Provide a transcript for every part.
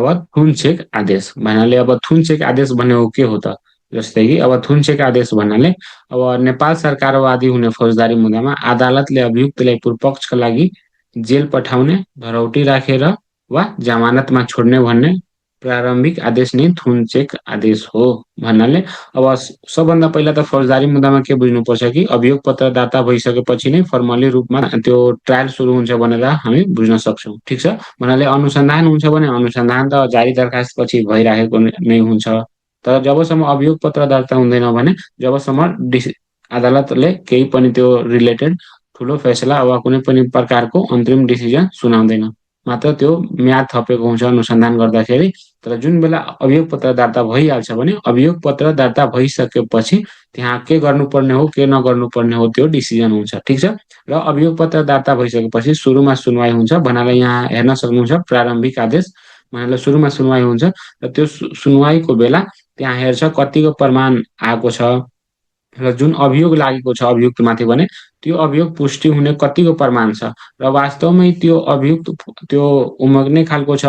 अब थुनचेक आदेश भन्नाले अब थुनचेक आदेश भनेको के हो त? जस्तै कि अब थुनचेक आदेश भन्नाले अब नेपाल सरकारवादी हुने फौजदारी मुद्दामा अदालतले अभियुक्तलाई पूर्वपक्षका लागि जेल पठाउने, धरौटी राखेर वा जमानतमा छोड्ने भन्ने प्रारम्भिक आदेश नै थुनचेक आदेश हो। भन्नाले अब सबभन्दा पहिला त फौजदारी मुद्दामा के बुझ्नुपर्छ कि अभियोग पत्र दर्ता भइसकेपछि नै फर्मल्ली रूपमा त्यो ट्रायल सुरु हुन्छ भनेर हामी बुझ्न सक्छौँ। ठिक छ? भन्नाले अनुसन्धान हुन्छ भने अनुसन्धान त जारी दरखास्तपछि भइराखेको नै हुन्छ। तर जबसम्म अभियोग पत्र दर्ता हुँदैन भने जबसम्म अदालतले केही पनि त्यो रिलेटेड ठुलो फैसला वा कुनै पनि प्रकारको अन्तरिम डिसिजन सुनाउँदैन। मात्र त्यो म्याद थपेको हुन्छ अनुसन्धान गर्दाखेरि। तर जुन बेला अभियोग पत्र दर्ता भइहाल्छ भने अभियोग पत्र दर्ता भइसकेपछि त्यहाँ के गर्नुपर्ने हो, के नगर्नुपर्ने हो त्यो डिसिजन हुन्छ। ठिक छ? र अभियोग पत्र दर्ता भइसकेपछि सुरुमा सुनवाई हुन्छ भन्नाले यहाँ हेर्न सक्नुहुन्छ प्रारम्भिक आदेश भन्नाले सुरुमा सुनवाई हुन्छ र त्यो सुनवाईको बेला त्यहाँ हेर्छ कतिको प्रमाण आएको छ र जुन अभियोग लागेको छ अभियुक्तमाथि भने त्यो अभियोग पुष्टि हुने कतिको प्रमाण छ र वास्तवमै त्यो अभियुक्त त्यो उम्मग्ने खालको छ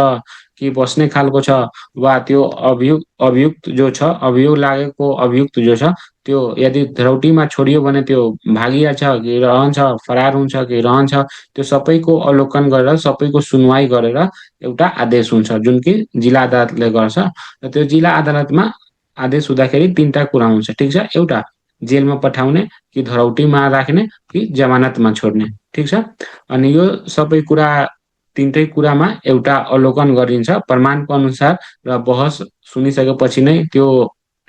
कि बस्ने खालको छ वा त्यो अभियुक्त जो छ अभियोग लागेको अभियुक्त जो छ त्यो यदि धरौटीमा छोडियो भने त्यो भागिहाल्छ कि रहन्छ, फरार हुन्छ कि रहन्छ, त्यो सबैको अवलोकन गरेर सबैको सुनवाई गरेर एउटा आदेश हुन्छ जुन कि जिल्ला अदालतले गर्छ र त्यो जिल्ला अदालतमा आदेश हुँदाखेरि 3 टा कुरा हुन्छ। ठिक छ? एउटा जेलमा पठाउने कि धरौटीमा राख्ने कि जमानतमा छोड्ने। ठिक छ? अनि यो सबै कुरा 3टै कुरामा एउटा अवलोकन गरिन्छ प्रमाणको अनुसार र बहस सुनिसकेपछि नै त्यो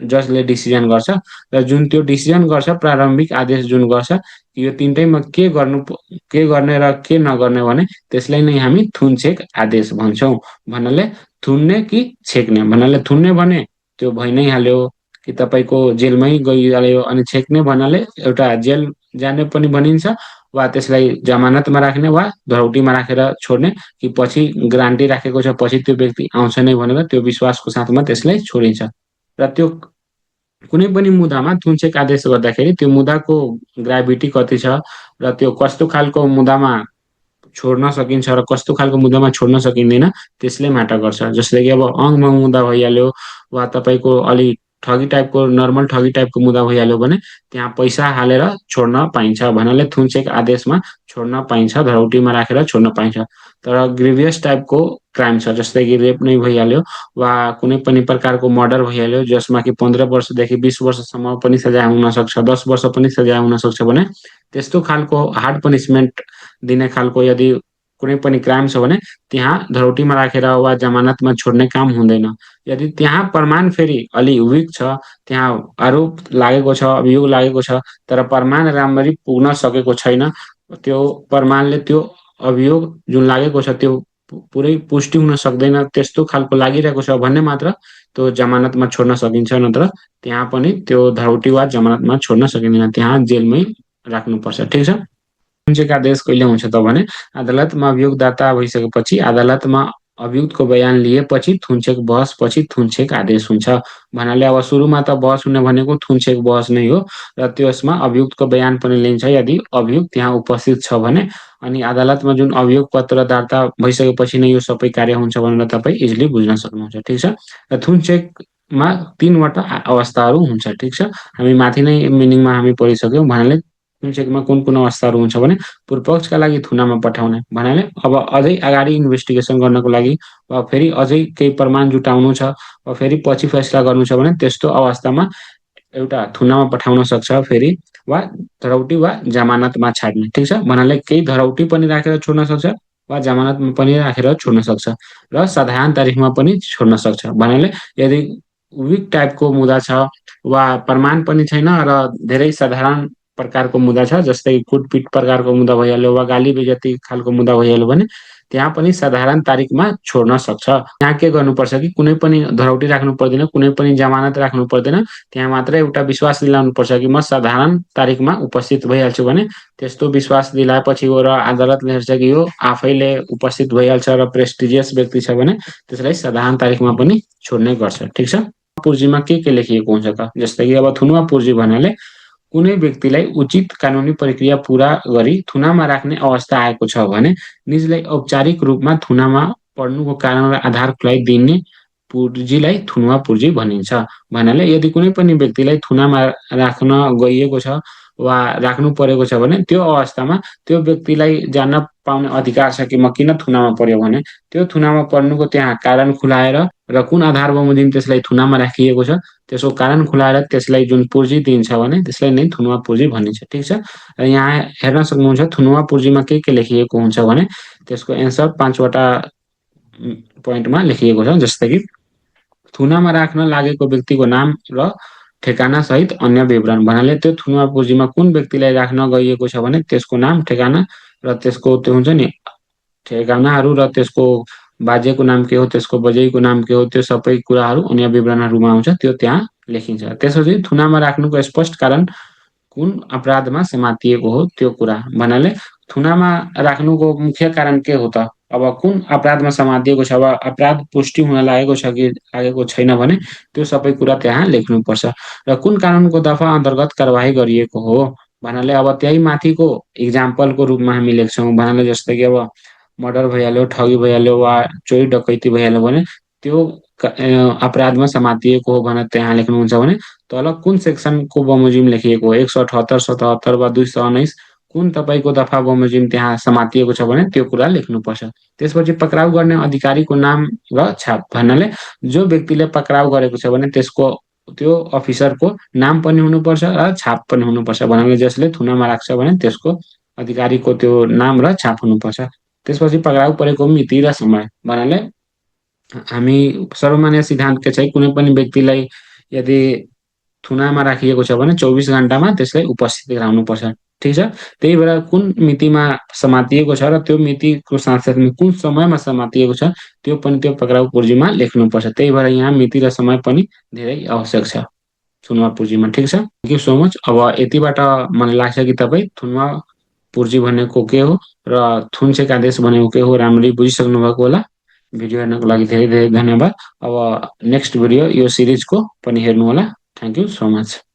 जजले डिसिजन गर्छ र जुन त्यो डिसिजन गर्छ प्रारम्भिक आदेश जुन गर्छ यो 3टैमा के गर्ने र के नगर्ने भने त्यसलाई नै हामी थुनचेक आदेश भन्छौँ। भन्नाले थुन्ने कि छेक्ने भन्नाले थुन्ने भने त्यो भइ नै हाल्यो कि तपाईँको जेलमै गइहाल्यो अनि छेक्ने भन्नाले एउटा जेल जाने पनि भनिन्छ वा त्यसलाई जमानतमा राख्ने वा धरौटीमा राखेर छोड्ने कि पछि ग्रान्टी राखेको छ पछि त्यो व्यक्ति आउँछ नै भनेर त्यो विश्वासको साथमा त्यसलाई छोडिन्छ। र त्यो कुनै पनि मुद्दामा थुनचेक आदेश गर्दाखेरि त्यो मुद्दाको ग्राभिटी कति छ र त्यो कस्तो खालको मुद्दामा छोड्न सकिन्छ र कस्तो खालको मुद्दामा छोड्न सकिँदैन त्यसले म्याटर गर्छ। जस्तै कि अब अङमङ मुद्दा भइहाल्यो वा तपाईँको अलि ठगी टाइपको नर्मल ठगी टाइपको मुद्दा भइहाल्यो भने त्यहाँ पैसा हालेर छोड्न पाइन्छ भन्नाले थुनचेक आदेशमा छोड्न पाइन्छ, धरौटीमा राखेर छोड्न पाइन्छ। तर ग्रिभियस टाइपको क्राइम छ जस्तै कि रेप नै भइहाल्यो वा कुनै पनि प्रकारको मर्डर भइहाल्यो जसमा कि 15 वर्षदेखि 20 वर्षसम्म पनि सजाय हुन सक्छ, 10 वर्ष पनि सजाय हुन सक्छ भने त्यस्तो खालको हार्ड पनिसमेन्ट दिने खालको यदि कुनै पनि क्राइम छ भने त्यहाँ धरौटीमा राखेर वा जमानतमा छोड्ने काम हुँदैन। यदि त्यहाँ प्रमाण फेरि अलि विक छ, त्यहाँ आरोप लागेको छ, अभियोग लागेको छ तर प्रमाण राम्ररी पुग्न सकेको छैन, त्यो प्रमाणले त्यो अभियोग जुन लागेको छ त्यो पुरै पुष्टि हुन सक्दैन, त्यस्तो खालको लागिरहेको छ भन्ने मात्र त्यो जमानतमा छोड्न सकिन्छ नत्र त्यहाँ पनि त्यो धरौटी वा जमानतमा छोड्न सकिँदैन, त्यहाँ जेलमै राख्नुपर्छ। ठिक छ? थुनचेक आदेश कहिले हुन्छ त भने अदालतमा अभियोग दर्ता भइसकेपछि अदालतमा अभियुक्तको बयान लिएपछि थुनचेक बहसपछि थुनचेक आदेश हुन्छ। भन्नाले अब सुरुमा त बहस हुने भनेको थुनचेक बहस नै हो र त्यसमा अभियुक्तको बयान पनि लिन्छ यदि अभियुक्त त्यहाँ उपस्थित छ भने अनि अदालतमा जुन अभियोग पत्र दर्ता भइसकेपछि नै यो सबै कार्य हुन्छ भनेर तपाईँ इजिली बुझ्न सक्नुहुन्छ। ठिक छ? र थुनचेकमा 3 वटा अवस्थाहरू हुन्छ। ठिक छ? हामी माथि नै मिनिङमा हामी पढिसक्यौँ भन्नाले थुनचेकमा कुन अवस्थाहरू हुन्छ भने पूर्वपक्षका लागि थुनामा पठाउने भन्नाले अब अझै अगाडि इन्भेस्टिगेसन गर्नको लागि वा फेरि अझै केही प्रमाण जुटाउनु छ वा फेरि पछि फैसला गर्नु छ भने त्यस्तो अवस्थामा एउटा थुनामा पठाउन सक्छ फेरि वा धरौटी वा जमानतमा छाड्ने। ठिक छ? भन्नाले केही धरौटी पनि राखेर छोड्न सक्छ वा जमानतमा पनि राखेर छोड्न सक्छ र साधारण तारिखमा पनि छोड्न सक्छ। भन्नाले यदि विक टाइपको मुद्दा छ वा प्रमाण पनि छैन र धेरै साधारण प्रकारको मुद्दा छ जस्तै कुटपिट प्रकारको मुद्दा भइहाल्यो वा गाली बेइज्जती खालको मुद्दा भइहाल्यो भने त्यहाँ पनि साधारण तारिखमा छोड्न सक्छ। त्यहाँ के गर्नुपर्छ कि कुनै पनि धरौटी राख्नु पर्दैन, कुनै पनि जमानत राख्नु पर्दैन, त्यहाँ मात्र एउटा विश्वास दिलाउनुपर्छ कि म साधारण तारिखमा उपस्थित भइहाल्छु भने त्यस्तो विश्वास दिलाएपछि गएर अदालतले हेर्छ कि यो आफैले उपस्थित भइहाल्छ र प्रेस्टिजियस व्यक्ति छ भने त्यसलाई साधारण तारिखमा पनि छोड्ने गर्छ। ठिक छ? पूर्जीमा के लेखिएको हुन्छ त जस्तै कि अब थुनुवा पूर्जी भन्नाले कुनै व्यक्तिलाई उचित कानुनी प्रक्रिया पूरा गरी थुनामा राख्ने अवस्था आएको छ भने निजलाई औपचारिक रूपमा थुनामा पढ्नुको कारण र आधारको लागि दिइने पुँजीलाई थुनुवा पुँजी भनिन्छ। भन्नाले यदि कुनै पनि व्यक्तिलाई थुनामा राख्न गइएको छ वा राख्नु परेको छ भने त्यो अवस्थामा त्यो व्यक्तिलाई जान्न पाउने अधिकार छ कि म किन थुनामा पर्यो भने त्यो थुनामा पर्नुको त्यहाँ कारण खुलाएर र कुन आधार बमोजिम त्यसलाई थुनामा राखिएको छ त्यसको कारण खुलाएर त्यसलाई जुन पुर्जी दिइन्छ भने त्यसलाई नै थुनुवा पुर्जी भनिन्छ। ठिक छ? र यहाँ हेर्न सक्नुहुन्छ थुनुवा पुर्जीमा के लेखिएको हुन्छ भने त्यसको एन्सर 5 वटा पोइन्टमा लेखिएको छ। जस्तै कि थुनामा राख्न लागेको व्यक्तिको नाम र ठेगाना सहित अन्य विवरण। भन्नाले त्यो थुनुवा पुर्जीमा कुन व्यक्तिलाई राख्न गइएको छ भने त्यसको नाम, ठेगाना र त्यसको त्यो हुन्छ नि ठेगानाहरू र त्यसको बाजेको नाम के हो, त्यसको बजैको नाम के हो, त्यो सबै कुराहरू अन्य विवरणहरूमा आउँछ, त्यो त्यहाँ लेखिन्छ। त्यसपछि थुनामा राख्नुको स्पष्ट कारण कुन अपराधमा समातिएको हो त्यो कुरा। भन्नाले थुनामा राख्नुको मुख्य कारण के हो त? अब कुन अपराधमा समातिएको छ, अब अपराध पुष्टि हुन लागेको छ कि लागेको छैन भने त्यो सबै कुरा त्यहाँ लेख्नुपर्छ। र कुन कानुनको दफा अन्तर्गत कारबाही गरिएको हो भन्नाले अब त्यही माथिको इक्जाम्पलको रूपमा हामी लेख्छौँ। भन्नाले जस्तै कि अब मर्डर भइहाल्यो, ठगी भइहाल्यो वा चोरी डकैती भइहाल्यो भने त्यो अपराधमा समातिएको हो भनेर त्यहाँ लेख्नुहुन्छ भने तल कुन सेक्सनको बमोजिम लेखिएको हो 178, 77 वा 219 कुन तपाईँको दफा बमोजिम त्यहाँ समातिएको छ भने त्यो कुरा लेख्नुपर्छ। त्यसपछि पक्राउ गर्ने अधिकारीको नाम र छाप। भन्नाले जो व्यक्तिले पक्राउ गरेको छ भने त्यसको त्यो अफिसरको नाम पनि हुनुपर्छ र छाप पनि हुनुपर्छ। भन्नाले जसले थुनामा राख्छ भने त्यसको अधिकारीको त्यो नाम र छाप हुनुपर्छ। त्यसपछि पक्राउ परेको मिति र समय। भन्नाले हामी सर्वमान्य सिद्धान्त के चाहिँ कुनै पनि व्यक्तिलाई यदि थुनामा राखिएको छ भने 24 घण्टामा त्यसलाई उपस्थित गराउनुपर्छ। ठिक छ? त्यही भएर कुन मितिमा समातिएको छ र त्यो मितिको साथसाथमा कुन समयमा समातिएको छ त्यो पनि त्यो पक्राउ पुर्जीमा लेख्नुपर्छ। त्यही भएर यहाँ मिति र समय पनि धेरै आवश्यक छ थुनुवा पुर्जीमा। ठिक छ? Thank you so much. अब यतिबाट मलाई लाग्छ कि तपाईँ थुनुवा पुर्जी भनेको के हो र थुनचेक आदेश भनेको के हो राम्ररी बुझिसक्नु भएको होला। भिडियो हेर्नको लागि धेरै धेरै धन्यवाद। अब नेक्स्ट भिडियो यो सिरिजको पनि हेर्नु होला। Thank you so much.